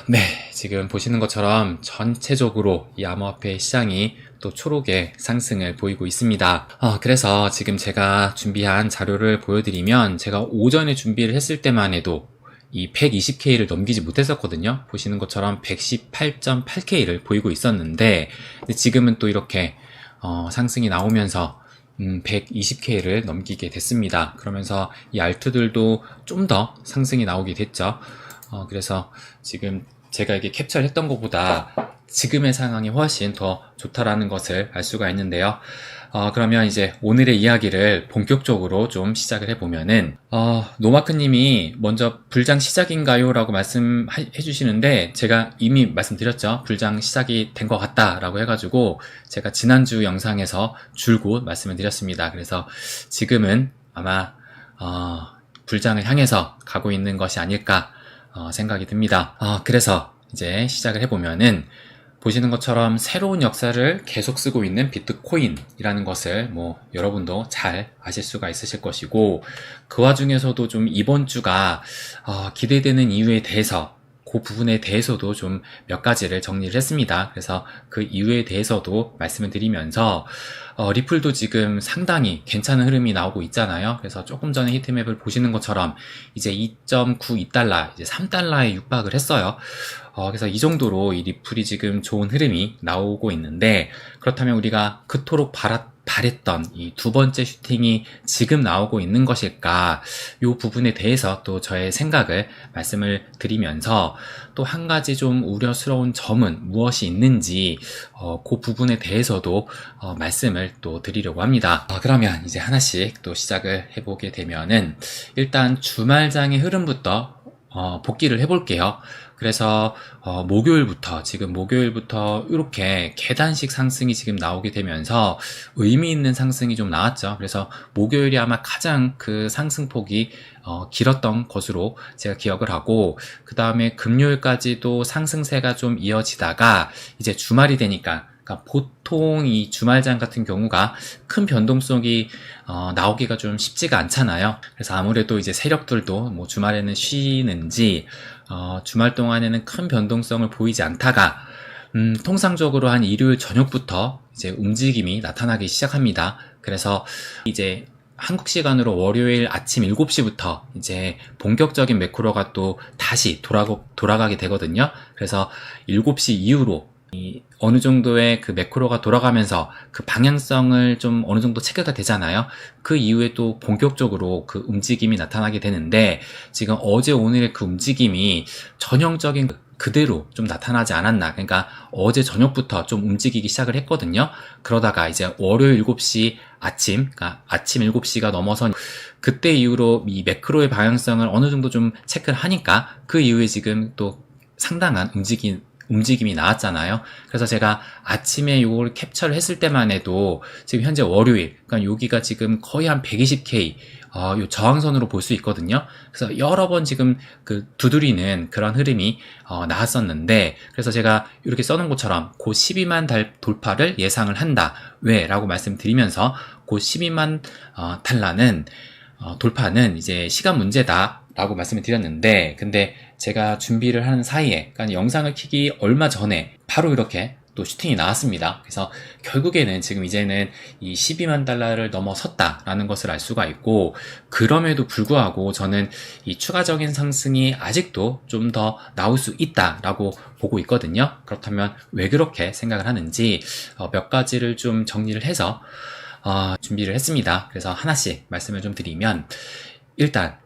네. 지금 보시는 것처럼 전체적으로 이 암호화폐 시장이 또 초록의 상승을 보이고 있습니다. 그래서 지금 제가 준비한 자료를 보여드리면 제가 오전에 준비를 했을 때만 해도 이 120K를 넘기지 못했었거든요. 보시는 것처럼 118.8K를 보이고 있었는데 지금은 또 이렇게 상승이 나오면서 120K를 넘기게 됐습니다. 그러면서 이 알트들도 좀 더 상승이 나오게 됐죠. 그래서 지금 제가 이게 캡처를 했던 것보다 지금의 상황이 훨씬 더 좋다라는 것을 알 수가 있는데요. 그러면 이제 오늘의 이야기를 본격적으로 좀 시작을 해보면은, 노마크님이 먼저 불장 시작인가요? 라고 말씀해 주시는데, 제가 이미 말씀드렸죠. 불장 시작이 된 것 같다 라고 해가지고, 제가 지난주 영상에서 줄곧 말씀을 드렸습니다. 그래서 지금은 아마, 불장을 향해서 가고 있는 것이 아닐까, 생각이 듭니다. 그래서 이제 시작을 해보면은 보시는 것처럼 새로운 역사를 계속 쓰고 있는 비트코인이라는 것을 여러분도 잘 아실 수가 있으실 것이고, 그 와중에서도 좀 이번 주가 기대되는 이유에 대해서 그 부분에 대해서도 좀 몇 가지를 정리를 했습니다. 그래서 그 이유에 대해서도 말씀을 드리면서 리플도 지금 상당히 괜찮은 흐름이 나오고 있잖아요. 그래서 조금 전에 히트맵을 보시는 것처럼 이제 2.92달러, 이제 3달러에 육박을 했어요. 그래서 이 정도로 이 리플이 지금 좋은 흐름이 나오고 있는데, 그렇다면 우리가 그토록 바랬던 이 두 번째 슈팅이 지금 나오고 있는 것일까? 이 부분에 대해서 또 저의 생각을 말씀을 드리면서 또 한 가지 좀 우려스러운 점은 무엇이 있는지 그 부분에 대해서도 말씀을 또 드리려고 합니다. 그러면 이제 하나씩 또 시작을 해보게 되면은 일단 주말장의 흐름부터 복기를 해볼게요. 그래서 지금 목요일부터 이렇게 계단식 상승이 지금 나오게 되면서 의미 있는 상승이 좀 나왔죠. 그래서 목요일이 아마 가장 그 상승폭이 길었던 것으로 제가 기억을 하고, 그 다음에 금요일까지도 상승세가 좀 이어지다가 이제 주말이 되니까, 그러니까 보통 이 주말장 같은 경우가 큰 변동성이 나오기가 좀 쉽지가 않잖아요. 그래서 아무래도 이제 세력들도 주말에는 쉬는지 주말 동안에는 큰 변동성을 보이지 않다가 통상적으로 한 일요일 저녁부터 이제 움직임이 나타나기 시작합니다. 그래서 이제 한국 시간으로 월요일 아침 7시부터 이제 본격적인 매크로가 또 다시 돌아가게 되거든요. 그래서 7시 이후로 어느 정도의 그 매크로가 돌아가면서 그 방향성을 좀 어느 정도 체크가 되잖아요. 그 이후에 또 본격적으로 그 움직임이 나타나게 되는데, 지금 어제 오늘의 그 움직임이 전형적인 그대로 좀 나타나지 않았나. 그러니까 어제 저녁부터 좀 움직이기 시작을 했거든요. 그러다가 이제 월요일 7시 그러니까 아침 7시가 넘어선 그때 이후로 이 매크로의 방향성을 어느 정도 좀 체크를 하니까 그 이후에 지금 또 상당한 움직임이 나왔잖아요. 그래서 제가 아침에 이걸 캡처를 했을 때만 해도 지금 현재 월요일, 그러니까 여기가 지금 거의 한 120K, 요 저항선으로 볼 수 있거든요. 그래서 여러 번 지금 그 두드리는 그런 흐름이 나왔었는데, 그래서 제가 이렇게 써놓은 것처럼 그 12만 돌파를 예상을 한다. 왜? 라고 말씀드리면서 그 12만 달러는 돌파는 이제 시간 문제다 라고 말씀을 드렸는데, 근데 제가 준비를 하는 사이에, 그러니까 영상을 키기 얼마 전에 바로 이렇게 또 슈팅이 나왔습니다. 그래서 결국에는 지금 이제는 이 12만 달러를 넘어섰다라는 것을 알 수가 있고, 그럼에도 불구하고 저는 이 추가적인 상승이 아직도 좀 더 나올 수 있다라고 보고 있거든요. 그렇다면 왜 그렇게 생각을 하는지 몇 가지를 좀 정리를 해서 준비를 했습니다. 그래서 하나씩 말씀을 좀 드리면, 일단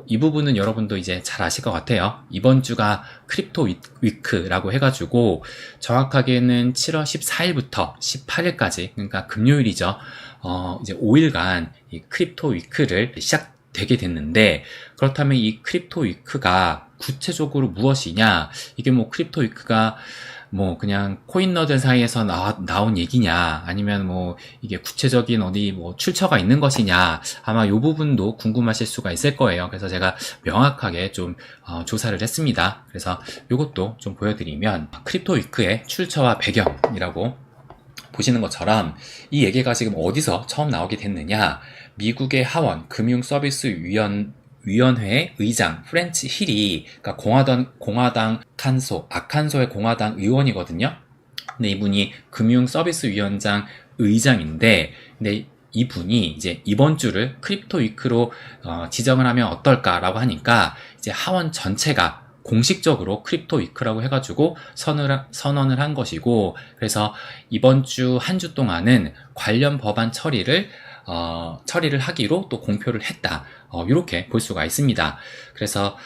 이 부분은 여러분도 이제 잘 아실 것 같아요. 이번 주가 크립토 위크라고 해가지고 정확하게는 7월 14일부터 18일까지, 그러니까 금요일이죠. 이제 5일간 이 크립토 위크를 시작되게 됐는데, 그렇다면 이 크립토 위크가 구체적으로 무엇이냐? 이게 크립토 위크가 그냥 코인너들 사이에서 나온 얘기냐, 아니면 이게 구체적인 어디 출처가 있는 것이냐, 아마 이 부분도 궁금하실 수가 있을 거예요. 그래서 제가 명확하게 좀 조사를 했습니다. 그래서 이것도 좀 보여드리면, 크립토 위크의 출처와 배경이라고 보시는 것처럼 이 얘기가 지금 어디서 처음 나오게 됐느냐, 미국의 하원 금융서비스위원 위원회의 의장 프렌치 힐이, 그러니까 공화당 아칸소의 공화당 의원이거든요. 근데 이분이 금융서비스위원장 의장인데, 근데 이분이 이제 이번 주를 크립토 위크로 지정을 하면 어떨까라고 하니까 이제 하원 전체가 공식적으로 크립토 위크라고 해가지고 선언을 한 것이고, 그래서 이번 주 한 주 동안은 관련 법안 처리를 하기로 또 공표를 했다. 이렇게 볼 수가 있습니다. 그래서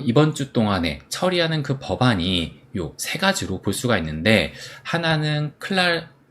이번 주 동안에 처리하는 그 법안이 요 세 가지로 볼 수가 있는데, 하나는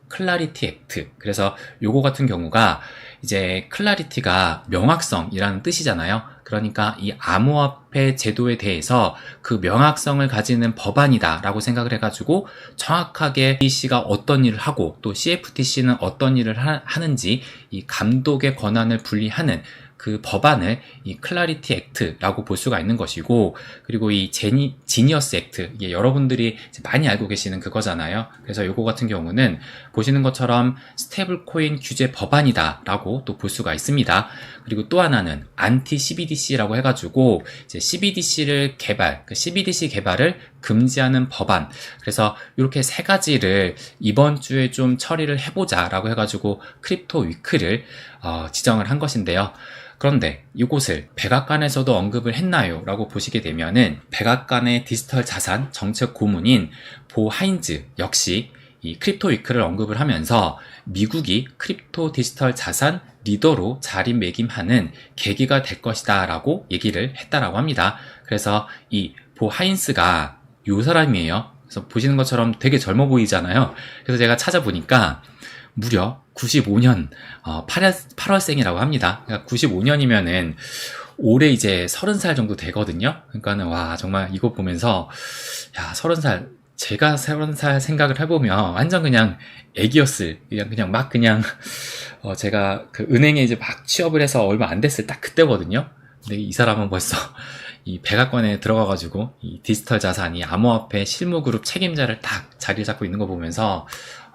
클라리티 액트. 그래서 요거 같은 경우가 이제 클라리티가 명확성이라는 뜻이잖아요. 그러니까 이 암호화폐 제도에 대해서 그 명확성을 가지는 법안이다 라고 생각을 해가지고 정확하게 CBDC가 어떤 일을 하고 또 CFTC는 어떤 일을 하는지 이 감독의 권한을 분리하는 그 법안을 이 클라리티 액트라고 볼 수가 있는 것이고, 그리고 이 지니어스 액트, 이게 여러분들이 많이 알고 계시는 그거잖아요. 그래서 요거 같은 경우는 보시는 것처럼 스테이블 코인 규제 법안이다 라고 또 볼 수가 있습니다. 그리고 또 하나는 안티 CBDC라고 해가지고 이제 CBDC 개발을 금지하는 법안. 그래서 이렇게 세 가지를 이번 주에 좀 처리를 해보자 라고 해가지고 크립토 위크를 지정을 한 것인데요. 그런데 이곳을 백악관에서도 언급을 했나요? 라고 보시게 되면은 백악관의 디지털 자산 정책 고문인 보 하인즈 역시 이 크립토 위크를 언급을 하면서 미국이 크립토 디지털 자산 리더로 자리매김하는 계기가 될 것이다 라고 얘기를 했다라고 합니다. 그래서 이 보 하인스가 요 사람이에요. 그래서 보시는 것처럼 되게 젊어 보이잖아요. 그래서 제가 찾아보니까 무려 95년 8월생이라고 합니다. 그러니까 95년이면은 올해 이제 30살 정도 되거든요. 그러니까는 와, 정말 이거 보면서 야, 30살, 제가 30살 생각을 해보면 완전 그냥 애기였을, 제가 그 은행에 이제 막 취업을 해서 얼마 안 됐을 딱 그때거든요. 근데 이 사람은 벌써 이 백악관에 들어가가지고 이 디지털 자산이 암호화폐 실무그룹 책임자를 딱 자리를 잡고 있는 거 보면서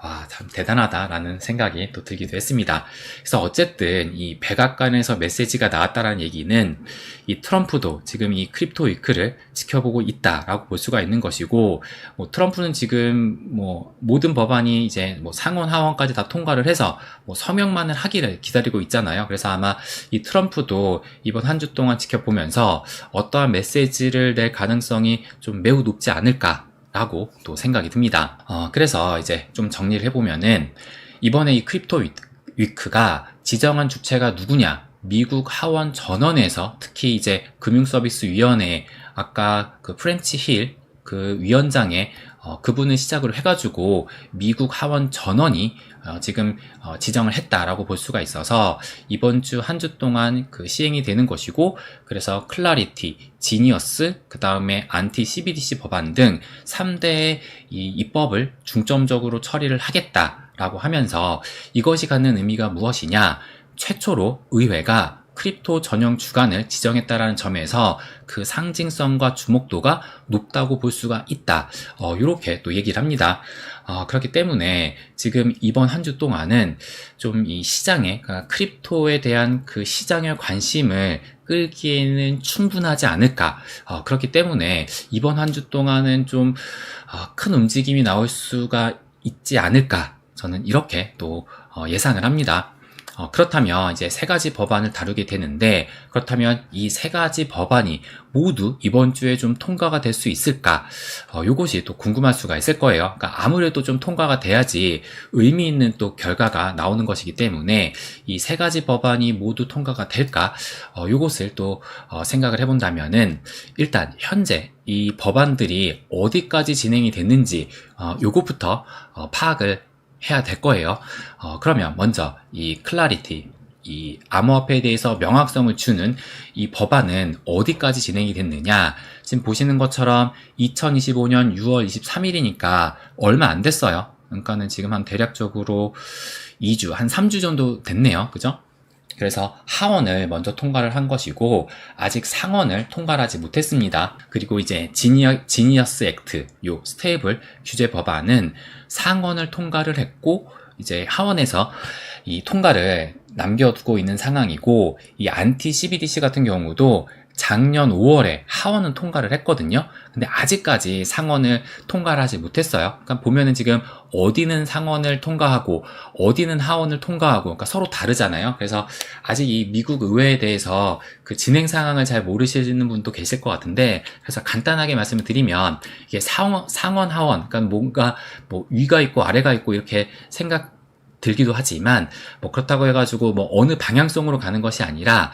와, 참 대단하다라는 생각이 또 들기도 했습니다. 그래서 어쨌든 이 백악관에서 메시지가 나왔다라는 얘기는 이 트럼프도 지금 이 크립토 위크를 지켜보고 있다라고 볼 수가 있는 것이고, 트럼프는 지금 모든 법안이 이제 상원 하원까지 다 통과를 해서 서명만을 하기를 기다리고 있잖아요. 그래서 아마 이 트럼프도 이번 한 주 동안 지켜보면서 어떠한 메시지를 낼 가능성이 좀 매우 높지 않을까 라고 또 생각이 듭니다. 그래서 이제 좀 정리를 해보면은 이번에 이 크립토 위크가 지정한 주체가 누구냐? 미국 하원 전원에서 특히 이제 금융서비스위원회, 아까 그 프렌치 힐 그 위원장의 그분을 시작으로 해가지고 미국 하원 전원이 지금 지정을 했다라고 볼 수가 있어서 이번 주 한 주 동안 그 시행이 되는 것이고, 그래서 클라리티, 지니어스, 그 다음에 안티 CBDC 법안 등 3대의 이 입법을 중점적으로 처리를 하겠다라고 하면서 이것이 갖는 의미가 무엇이냐? 최초로 의회가 크립토 전용 주간을 지정했다라는 점에서 그 상징성과 주목도가 높다고 볼 수가 있다. 이렇게 또 얘기를 합니다. 그렇기 때문에 지금 이번 한 주 동안은 좀 이 시장에, 그러니까 크립토에 대한 그 시장의 관심을 끌기에는 충분하지 않을까. 그렇기 때문에 이번 한 주 동안은 좀 큰 움직임이 나올 수가 있지 않을까. 저는 이렇게 또 예상을 합니다. 그렇다면 이제 세 가지 법안을 다루게 되는데, 그렇다면 이 세 가지 법안이 모두 이번 주에 좀 통과가 될 수 있을까? 요것이 또 궁금할 수가 있을 거예요. 그러니까 아무래도 좀 통과가 돼야지 의미 있는 또 결과가 나오는 것이기 때문에 이 세 가지 법안이 모두 통과가 될까? 요것을 또 생각을 해본다면은 일단 현재 이 법안들이 어디까지 진행이 됐는지 요것부터 파악을 해야 될 거예요. 그러면 먼저 이 클라리티, 이 암호화폐에 대해서 명확성을 주는 이 법안은 어디까지 진행이 됐느냐? 지금 보시는 것처럼 2025년 6월 23일이니까 얼마 안 됐어요. 그러니까는 지금 한 대략적으로 2주, 한 3주 정도 됐네요. 그죠? 그래서 하원을 먼저 통과를 한 것이고 아직 상원을 통과를 하지 못했습니다. 그리고 이제 지니어스 액트, 요 스테이블 규제 법안은 상원을 통과를 했고 이제 하원에서 이 통과를 남겨두고 있는 상황이고, 이 안티 CBDC 같은 경우도 작년 5월에 하원은 통과를 했거든요. 근데 아직까지 상원을 통과를 하지 못했어요. 그러니까 보면은 지금 어디는 상원을 통과하고 어디는 하원을 통과하고, 그러니까 서로 다르잖아요. 그래서 아직 이 미국 의회에 대해서 그 진행 상황을 잘 모르시는 분도 계실 것 같은데, 그래서 간단하게 말씀을 드리면 이게 상원, 하원, 그러니까 뭔가 뭐 위가 있고 아래가 있고 이렇게 생각 들기도 하지만, 뭐 그렇다고 해가지고 뭐 어느 방향성으로 가는 것이 아니라,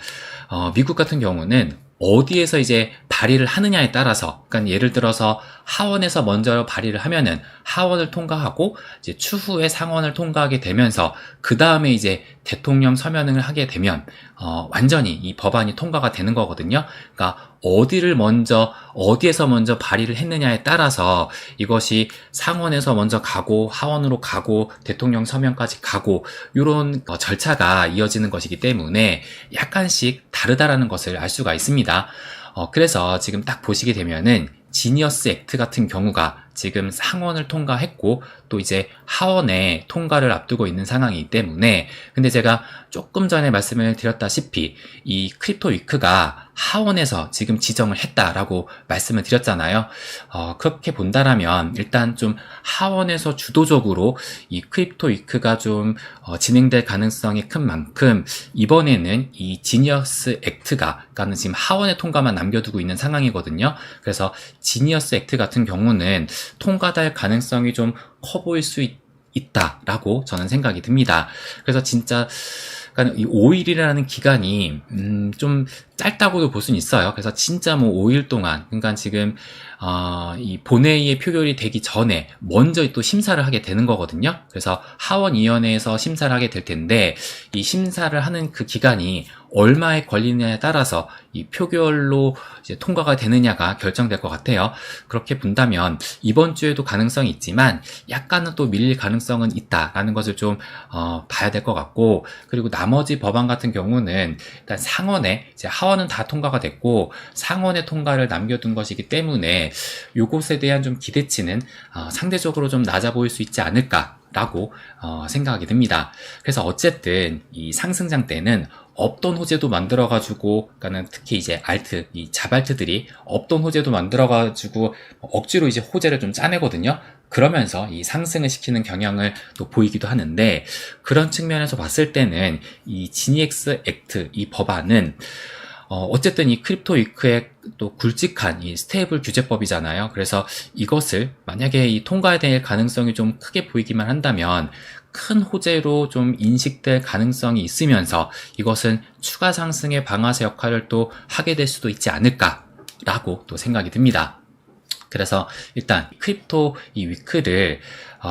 미국 같은 경우는 어디에서 이제 발의를 하느냐에 따라서, 그러니까 예를 들어서 하원에서 먼저 발의를 하면은 하원을 통과하고 이제 추후에 상원을 통과하게 되면서 그 다음에 이제 대통령 서면을 하게 되면 완전히 이 법안이 통과가 되는 거거든요. 그러니까 어디에서 먼저 발의를 했느냐에 따라서 이것이 상원에서 먼저 가고 하원으로 가고 대통령 서면까지 가고 이런 절차가 이어지는 것이기 때문에 약간씩 다르다라는 것을 알 수가 있습니다. 그래서 지금 딱 보시게 되면은 지니어스 액트 같은 경우가 지금 상원을 통과했고 또 이제 하원에 통과를 앞두고 있는 상황이기 때문에, 근데 제가 조금 전에 말씀을 드렸다시피 이 크립토 위크가 하원에서 지금 지정을 했다라고 말씀을 드렸잖아요. 그렇게 본다라면 일단 좀 하원에서 주도적으로 이 크립토 위크가 좀 진행될 가능성이 큰 만큼 이번에는 이 지니어스 액트가, 그러니까 지금 하원의 통과만 남겨두고 있는 상황이거든요. 그래서 지니어스 액트 같은 경우는 통과될 가능성이 좀 커 보일 수 있다라고 저는 생각이 듭니다. 그래서 진짜 그러니까 이 5일이라는 기간이 좀 짧다고도 볼 수는 있어요. 그래서 진짜 뭐 5일 동안, 그러니까 지금 이 본회의의 표결이 되기 전에 먼저 또 심사를 하게 되는 거거든요. 그래서 하원위원회에서 심사를 하게 될 텐데 이 심사를 하는 그 기간이 얼마에 걸리느냐에 따라서 이 표결로 이제 통과가 되느냐가 결정될 것 같아요. 그렇게 본다면 이번 주에도 가능성이 있지만 약간은 또 밀릴 가능성은 있다라는 것을 좀 봐야 될 것 같고, 그리고 나머지 법안 같은 경우는 일단 상원에 이제 하원은 다 통과가 됐고 상원의 통과를 남겨둔 것이기 때문에 요것에 대한 좀 기대치는 상대적으로 좀 낮아 보일 수 있지 않을까라고 생각이 듭니다. 그래서 어쨌든 이 상승장 때는 없던 호재도 만들어가지고, 그러니까는 특히 이제 이 자발트들이 없던 호재도 만들어가지고 억지로 이제 호재를 좀 짜내거든요. 그러면서 이 상승을 시키는 경향을 또 보이기도 하는데, 그런 측면에서 봤을 때는 이 지니엑스 액트 이 법안은 어쨌든 이 크립토 위크의 또 굵직한 이 스테이블 규제법이잖아요. 그래서 이것을 만약에 이 통과될 가능성이 좀 크게 보이기만 한다면 큰 호재로 좀 인식될 가능성이 있으면서 이것은 추가 상승의 방아쇠 역할을 또 하게 될 수도 있지 않을까라고 또 생각이 듭니다. 그래서 일단 크립토 이 위크를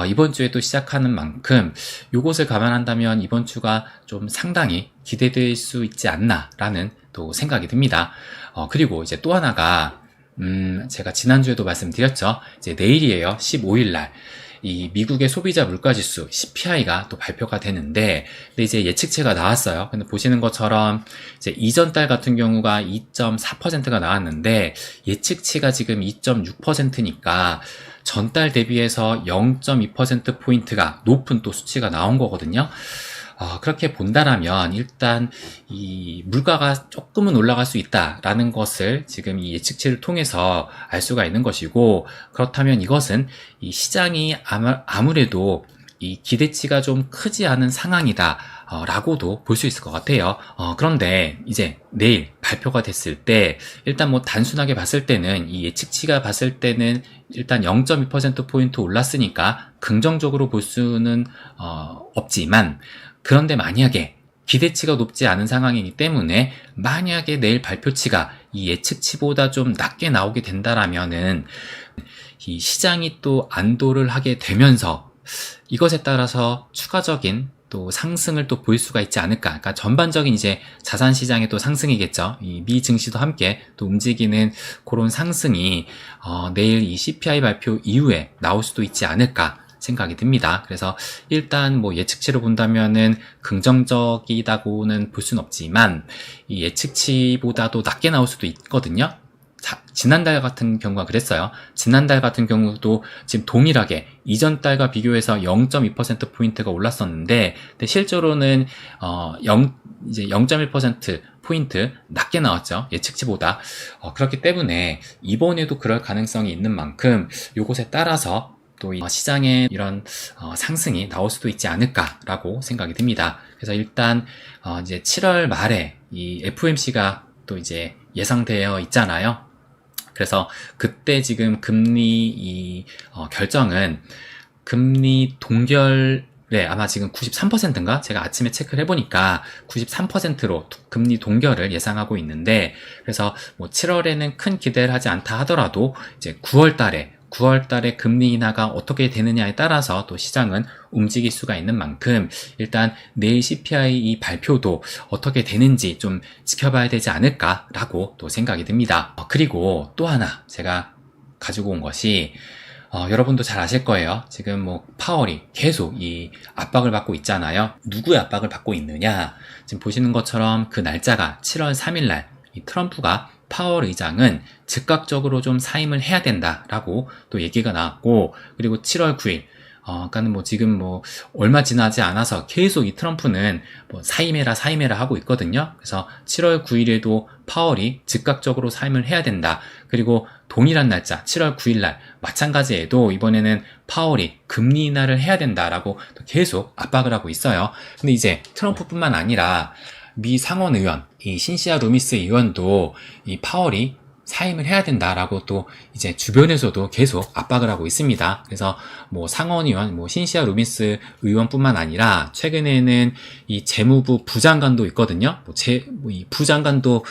이번 주에 또 시작하는 만큼 요것을 감안한다면 이번 주가 좀 상당히 기대될 수 있지 않나라는 또 생각이 듭니다. 그리고 이제 또 하나가 제가 지난주에도 말씀드렸죠. 이제 내일이에요. 15일 날. 이 미국의 소비자 물가지수 CPI가 또 발표가 되는데, 근데 이제 예측치가 나왔어요. 근데 보시는 것처럼 이제 이전 달 같은 경우가 2.4%가 나왔는데 예측치가 지금 2.6%니까 전달 대비해서 0.2%포인트가 높은 또 수치가 나온 거거든요. 그렇게 본다라면 일단 이 물가가 조금은 올라갈 수 있다라는 것을 지금 이 예측치를 통해서 알 수가 있는 것이고, 그렇다면 이것은 이 시장이 아무래도 이 기대치가 좀 크지 않은 상황이다 라고도 볼 수 있을 것 같아요. 그런데 이제 내일 발표가 됐을 때 일단 뭐 단순하게 봤을 때는 이 예측치가 봤을 때는 일단 0.2%포인트 올랐으니까 긍정적으로 볼 수는 없지만, 그런데 만약에 기대치가 높지 않은 상황이기 때문에 만약에 내일 발표치가 이 예측치보다 좀 낮게 나오게 된다라면은 이 시장이 또 안도를 하게 되면서 이것에 따라서 추가적인 또 상승을 또 보일 수가 있지 않을까. 그러니까 전반적인 이제 자산 시장의 또 상승이겠죠. 이 미 증시도 함께 또 움직이는 그런 상승이 내일 이 CPI 발표 이후에 나올 수도 있지 않을까 생각이 듭니다. 그래서 일단 뭐 예측치로 본다면은 긍정적이다고는 볼 수는 없지만 이 예측치보다도 낮게 나올 수도 있거든요. 지난달 같은 경우가 그랬어요. 지난달 같은 경우도 지금 동일하게 이전 달과 비교해서 0.2%포인트가 올랐었는데, 근데 실제로는, 이제 0.1% 포인트 낮게 나왔죠. 예측치보다. 그렇기 때문에 이번에도 그럴 가능성이 있는 만큼 요것에 따라서 또 시장에 이런 상승이 나올 수도 있지 않을까라고 생각이 듭니다. 그래서 일단 이제 7월 말에 이 FOMC가 또 이제 예상되어 있잖아요. 그래서 그때 지금 금리 결정은 금리 동결에 아마 지금 93%인가? 제가 아침에 체크를 해보니까 93%로 금리 동결을 예상하고 있는데, 그래서 뭐 7월에는 큰 기대를 하지 않다 하더라도 이제 9월 달에 금리 인하가 어떻게 되느냐에 따라서 또 시장은 움직일 수가 있는 만큼 일단 내일 CPI 이 발표도 어떻게 되는지 좀 지켜봐야 되지 않을까라고 또 생각이 듭니다. 그리고 또 하나 제가 가지고 온 것이 여러분도 잘 아실 거예요. 지금 뭐 파월이 계속 이 압박을 받고 있잖아요. 누구의 압박을 받고 있느냐? 지금 보시는 것처럼 그 날짜가 7월 3일 날 이 트럼프가 파월 의장은 즉각적으로 좀 사임을 해야 된다라고 또 얘기가 나왔고, 그리고 7월 9일 그러니까는 뭐 지금 뭐 얼마 지나지 않아서 계속 이 트럼프는 뭐 사임해라 하고 있거든요. 그래서 7월 9일에도 파월이 즉각적으로 사임을 해야 된다. 그리고 동일한 날짜 7월 9일 날 마찬가지에도 이번에는 파월이 금리 인하를 해야 된다라고 또 계속 압박을 하고 있어요. 근데 이제 트럼프뿐만 아니라 미 상원 의원, 이 신시아 루미스 의원도 이 파월이 사임을 해야 된다라고 또 이제 주변에서도 계속 압박을 하고 있습니다. 그래서 뭐 상원 의원, 뭐 신시아 루미스 의원뿐만 아니라 최근에는 이 재무부 부장관도 있거든요. 이 부장관도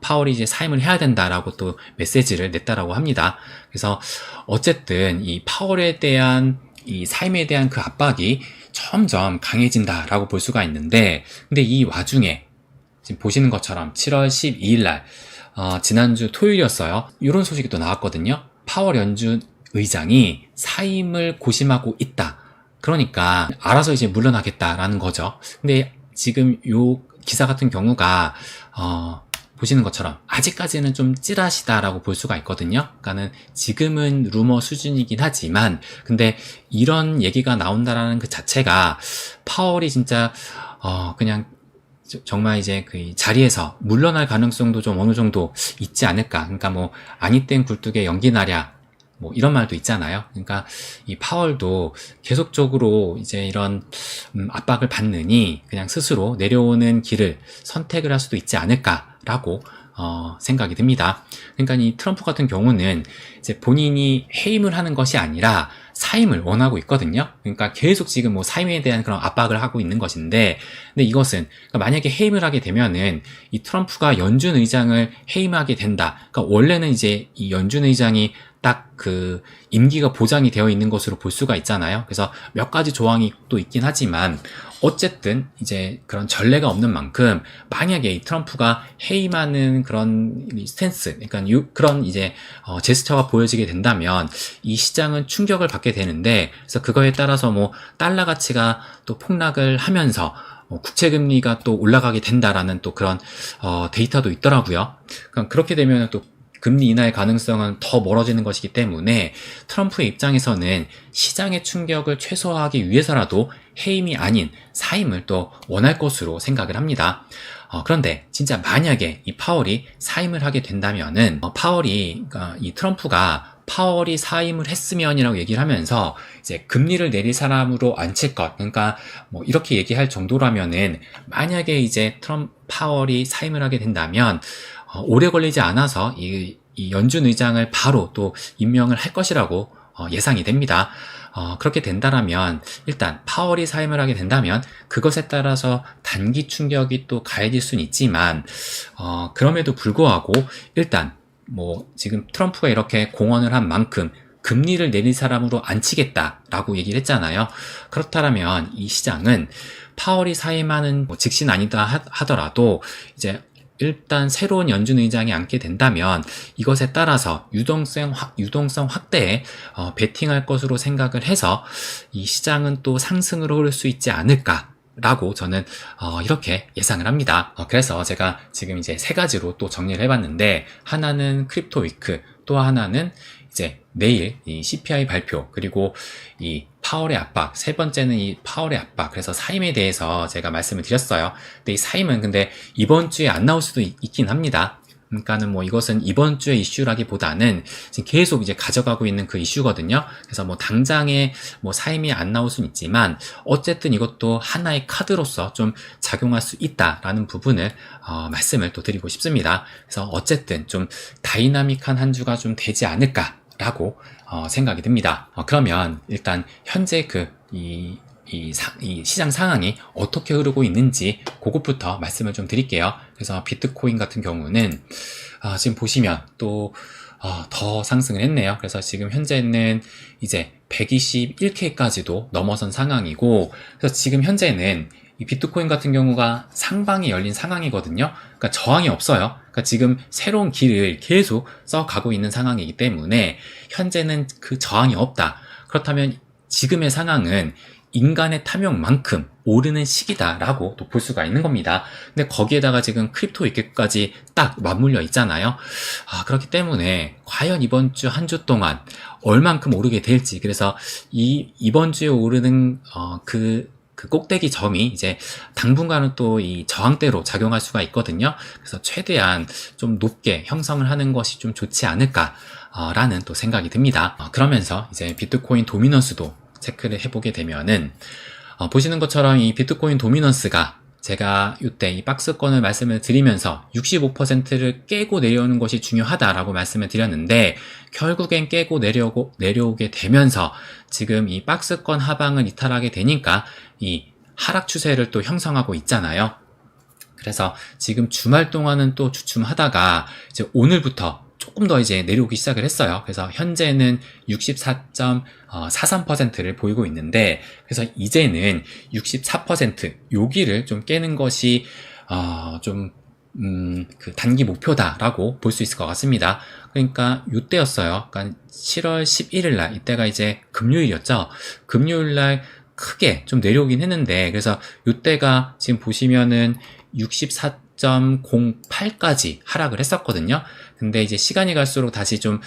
파월이 이제 사임을 해야 된다라고 또 메시지를 냈다라고 합니다. 그래서 어쨌든 이 파월에 대한 이 사임에 대한 그 압박이 점점 강해진다라고 볼 수가 있는데, 근데 이 와중에 지금 보시는 것처럼 7월 12일 날 지난주 토요일이었어요. 이런 소식이 또 나왔거든요. 파월 연준 의장이 사임을 고심하고 있다. 그러니까 알아서 이제 물러나겠다라는 거죠. 근데 지금 요 기사 같은 경우가 보시는 것처럼 아직까지는 좀 찌라시다라고 볼 수가 있거든요. 그러니까는 지금은 루머 수준이긴 하지만, 근데 이런 얘기가 나온다라는 그 자체가 파월이 진짜 그냥 정말 이제 그 자리에서 물러날 가능성도 좀 어느 정도 있지 않을까. 그러니까 뭐 아니 땐 굴뚝에 연기 나랴 뭐 이런 말도 있잖아요. 그러니까 이 파월도 계속적으로 이제 이런 압박을 받느니 그냥 스스로 내려오는 길을 선택을 할 수도 있지 않을까라고 생각이 듭니다. 그러니까 이 트럼프 같은 경우는 이제 본인이 해임을 하는 것이 아니라 사임을 원하고 있거든요. 그러니까 계속 지금 뭐 사임에 대한 그런 압박을 하고 있는 것인데, 근데 이것은 그러니까 만약에 해임을 하게 되면은 이 트럼프가 연준 의장을 해임하게 된다. 그러니까 원래는 이제 이 연준 의장이 딱 그 임기가 보장이 되어 있는 것으로 볼 수가 있잖아요. 그래서 몇 가지 조항이 또 있긴 하지만 어쨌든 이제 그런 전례가 없는 만큼 만약에 이 트럼프가 해임하는 그런 스탠스, 그러니까 그런 이제 제스처가 보여지게 된다면 이 시장은 충격을 받게 되는데, 그래서 그거에 따라서 뭐 달러 가치가 또 폭락을 하면서 국채금리가 또 올라가게 된다라는 또 그런 데이터도 있더라고요. 그러니까 그렇게 되면 또 금리 인하의 가능성은 더 멀어지는 것이기 때문에 트럼프의 입장에서는 시장의 충격을 최소화하기 위해서라도 해임이 아닌 사임을 또 원할 것으로 생각을 합니다. 그런데 진짜 만약에 이 파월이 사임을 하게 된다면은 그러니까 이 트럼프가 파월이 사임을 했으면이라고 얘기를 하면서 이제 금리를 내릴 사람으로 앉힐 것, 그러니까 뭐 이렇게 얘기할 정도라면은 만약에 이제 파월이 사임을 하게 된다면 오래 걸리지 않아서 이 연준 의장을 바로 또 임명을 할 것이라고 예상이 됩니다. 그렇게 된다라면 일단 파월이 사임을 하게 된다면 그것에 따라서 단기 충격이 또 가해질 수는 있지만 그럼에도 불구하고 일단 뭐 지금 트럼프가 이렇게 공언을 한 만큼 금리를 내릴 사람으로 앉히겠다라고 얘기를 했잖아요. 그렇다면 이 시장은 파월이 사임하는 뭐 즉시는 아니다 하더라도 이제 일단 새로운 연준 의장이 앉게 된다면 이것에 따라서 유동성 확대에 베팅할 것으로 생각을 해서 이 시장은 또 상승으로 흐를 수 있지 않을까, 라고 저는 이렇게 예상을 합니다. 그래서 제가 지금 이제 세 가지로 또 정리를 해봤는데, 하나는 크립토 위크, 또 하나는 이제 내일 이 CPI 발표, 그리고 이 파월의 압박, 세 번째는 이 파월의 압박. 그래서 사임에 대해서 제가 말씀을 드렸어요. 근데 이 사임은 근데 이번 주에 안 나올 수도 있긴 합니다. 그러니까는 뭐 이것은 이번 주의 이슈라기보다는 지금 계속 이제 가져가고 있는 그 이슈거든요. 그래서 뭐 당장에 뭐 사임이 안 나올 수는 있지만 어쨌든 이것도 하나의 카드로서 좀 작용할 수 있다라는 부분을 말씀을 또 드리고 싶습니다. 그래서 어쨌든 좀 다이나믹한 한 주가 좀 되지 않을까라고 생각이 듭니다. 그러면 일단 현재 이 시장 상황이 어떻게 흐르고 있는지 그것부터 말씀을 좀 드릴게요. 그래서 비트코인 같은 경우는 지금 보시면 또 더 상승을 했네요. 그래서 지금 현재는 이제 121K까지도 넘어선 상황이고, 그래서 지금 현재는 이 비트코인 같은 경우가 상방이 열린 상황이거든요. 그러니까 저항이 없어요. 그러니까 지금 새로운 길을 계속 써가고 있는 상황이기 때문에 현재는 그 저항이 없다. 그렇다면 지금의 상황은 인간의 탐욕만큼 오르는 시기다라고 또 볼 수가 있는 겁니다. 근데 거기에다가 지금 크립토 위크까지 딱 맞물려 있잖아요. 그렇기 때문에 과연 이번 주 한 주 동안 얼만큼 오르게 될지, 그래서 이번 주에 오르는 그 꼭대기 점이 이제 당분간은 또 이 저항대로 작용할 수가 있거든요. 그래서 최대한 좀 높게 형성을 하는 것이 좀 좋지 않을까 라는 또 생각이 듭니다. 그러면서 이제 비트코인 도미넌스도 체크를 해보게 되면은 보시는 것처럼 이 비트코인 도미넌스가 제가 이때 이 박스권을 말씀을 드리면서 65%를 깨고 내려오는 것이 중요하다라고 말씀을 드렸는데, 결국엔 깨고 내려오게 되면서 지금 이 박스권 하방을 이탈하게 되니까 이 하락 추세를 또 형성하고 있잖아요. 그래서 지금 주말 동안은 또 주춤하다가 이제 오늘부터 조금 더 이제 내려오기 시작을 했어요. 그래서 현재는 64.43%를 보이고 있는데, 그래서 이제는 64% 여기를 좀 깨는 것이 그 단기 목표다라고 볼 수 있을 것 같습니다. 그러니까 이때였어요. 그러니까 7월 11일 날, 이때가 이제 금요일이었죠. 금요일 날 크게 좀 내려오긴 했는데, 그래서 이때가 지금 보시면은 64.08까지 하락을 했었거든요. 근데 이제 시간이 갈수록 다시 좀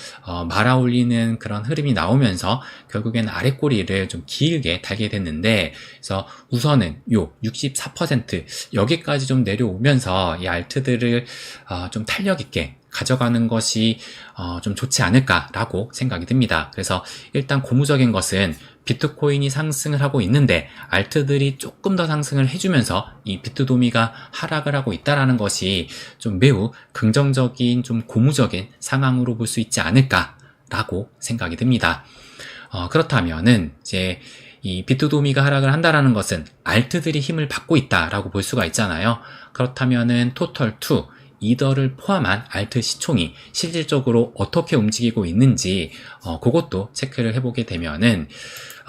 말아올리는 그런 흐름이 나오면서 결국에는 아랫꼬리를 좀 길게 달게 됐는데, 그래서 우선은 요 64% 여기까지 좀 내려오면서 이 알트들을 좀 탄력 있게 가져가는 것이 좀 좋지 않을까라고 생각이 듭니다. 그래서 일단 고무적인 것은 비트코인이 상승을 하고 있는데 알트들이 조금 더 상승을 해주면서 이 비트도미가 하락을 하고 있다라는 것이 좀 매우 긍정적인, 좀 고무적인 상황으로 볼 수 있지 않을까라고 생각이 듭니다. 그렇다면은 이제 이 비트도미가 하락을 한다라는 것은 알트들이 힘을 받고 있다라고 볼 수가 있잖아요. 그렇다면은 토털2 이더를 포함한 알트 시총이 실질적으로 어떻게 움직이고 있는지 그것도 체크를 해보게 되면은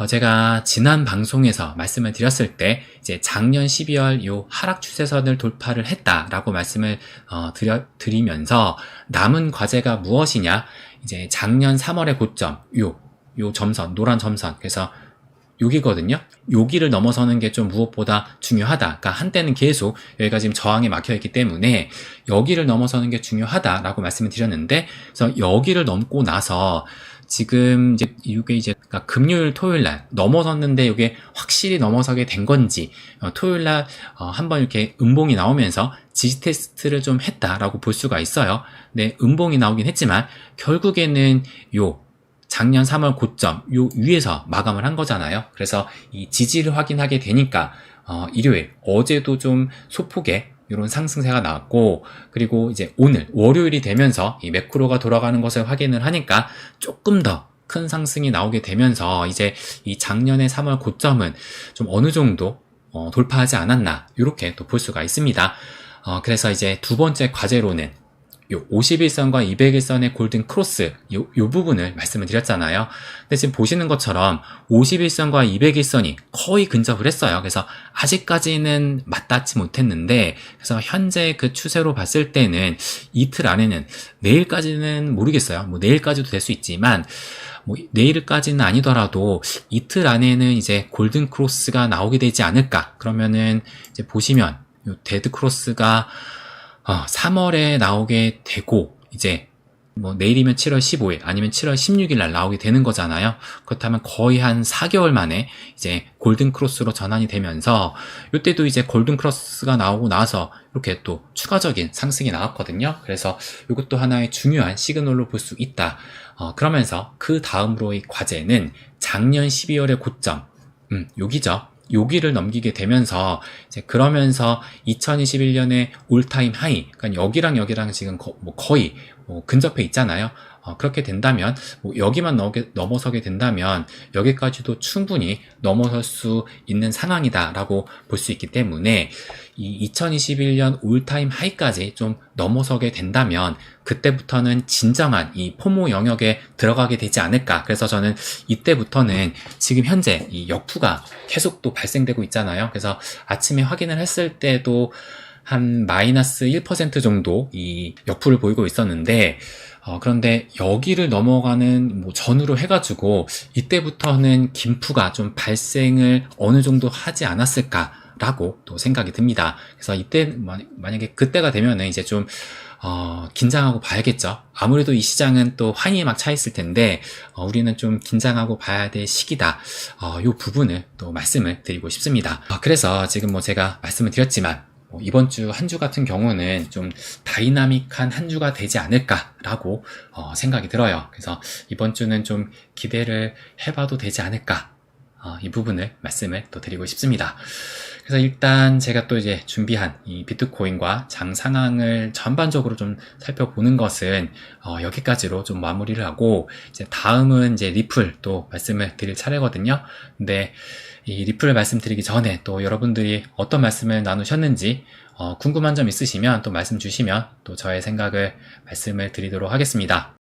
제가 지난 방송에서 말씀을 드렸을 때 이제 작년 12월 요 하락 추세선을 돌파를 했다라고 말씀을 드리면서 남은 과제가 무엇이냐, 이제 작년 3월의 고점 요 점선, 노란 점선, 그래서 여기거든요. 여기를 넘어서는 게 좀 무엇보다 중요하다. 그러니까 한때는 계속 여기가 지금 저항에 막혀 있기 때문에 여기를 넘어서는 게 중요하다라고 말씀을 드렸는데, 그래서 여기를 넘고 나서 지금 이게 그러니까 금요일, 토요일 날 넘어섰는데 이게 확실히 넘어서게 된 건지, 토요일 날 한번 이렇게 음봉이 나오면서 지지 테스트를 좀 했다라고 볼 수가 있어요. 근데 음봉이 나오긴 했지만 결국에는 작년 3월 고점 요 위에서 마감을 한 거잖아요. 그래서 이 지지를 확인하게 되니까 일요일 어제도 좀 소폭의 이런 상승세가 나왔고, 그리고 이제 오늘 월요일이 되면서 이 매크로가 돌아가는 것을 확인을 하니까 조금 더 큰 상승이 나오게 되면서 이제 이 작년의 3월 고점은 좀 어느 정도 돌파하지 않았나, 이렇게 또 볼 수가 있습니다. 그래서 이제 두 번째 과제로는 요 51선과 201선의 골든 크로스 요 부분을 말씀을 드렸잖아요. 근데 지금 보시는 것처럼 51선과 201선이 거의 근접을 했어요. 그래서 아직까지는 맞닿지 못했는데, 그래서 현재 그 추세로 봤을 때는 이틀 안에는, 내일까지는 모르겠어요. 뭐 내일까지도 될 수 있지만 뭐 내일까지는 아니더라도 이틀 안에는 이제 골든 크로스가 나오게 되지 않을까. 그러면은 이제 보시면 요 데드 크로스가 3월에 나오게 되고 이제 뭐 내일이면 7월 15일 아니면 7월 16일 날 나오게 되는 거잖아요. 그렇다면 거의 한 4개월 만에 이제 골든 크로스로 전환이 되면서 이때도 이제 골든 크로스가 나오고 나서 이렇게 또 추가적인 상승이 나왔거든요. 그래서 이것도 하나의 중요한 시그널로 볼 수 있다. 그러면서 그 다음으로의 과제는 작년 12월의 고점, 여기죠. 여기를 넘기게 되면서 이제 그러면서 2021년의 올타임 하이, 그러니까 여기랑 지금 거의 근접해 있잖아요. 그렇게 된다면 여기만 넘어서게 된다면 여기까지도 충분히 넘어설 수 있는 상황이다라고 볼 수 있기 때문에 이 2021년 올타임 하이까지 좀 넘어서게 된다면 그때부터는 진정한 이 포모 영역에 들어가게 되지 않을까. 그래서 저는 이때부터는 지금 현재 이 역푸가 계속 또 발생되고 있잖아요. 그래서 아침에 확인을 했을 때도 한 마이너스 1% 정도 이 역푸를 보이고 있었는데 그런데 여기를 넘어가는 전후로 해가지고 이때부터는 긴푸가 좀 발생을 어느 정도 하지 않았을까라고 또 생각이 듭니다. 그래서 이때 만약에 그때가 되면은 이제 좀 긴장하고 봐야겠죠. 아무래도 이 시장은 또 환희에 막 차 있을 텐데 우리는 좀 긴장하고 봐야 될 시기다. 이 부분을 또 말씀을 드리고 싶습니다. 그래서 지금 제가 말씀을 드렸지만 이번 주 한 주 같은 경우는 좀 다이나믹한 한 주가 되지 않을까라고 생각이 들어요. 그래서 이번 주는 좀 기대를 해봐도 되지 않을까. 이 부분을 말씀을 또 드리고 싶습니다. 그래서 일단 제가 또 이제 준비한 이 비트코인과 장 상황을 전반적으로 좀 살펴보는 것은 여기까지로 좀 마무리를 하고 이제 다음은 이제 리플 또 말씀을 드릴 차례거든요. 근데 이 리플을 말씀드리기 전에 또 여러분들이 어떤 말씀을 나누셨는지 궁금한 점 있으시면 또 말씀 주시면 또 저의 생각을 말씀을 드리도록 하겠습니다.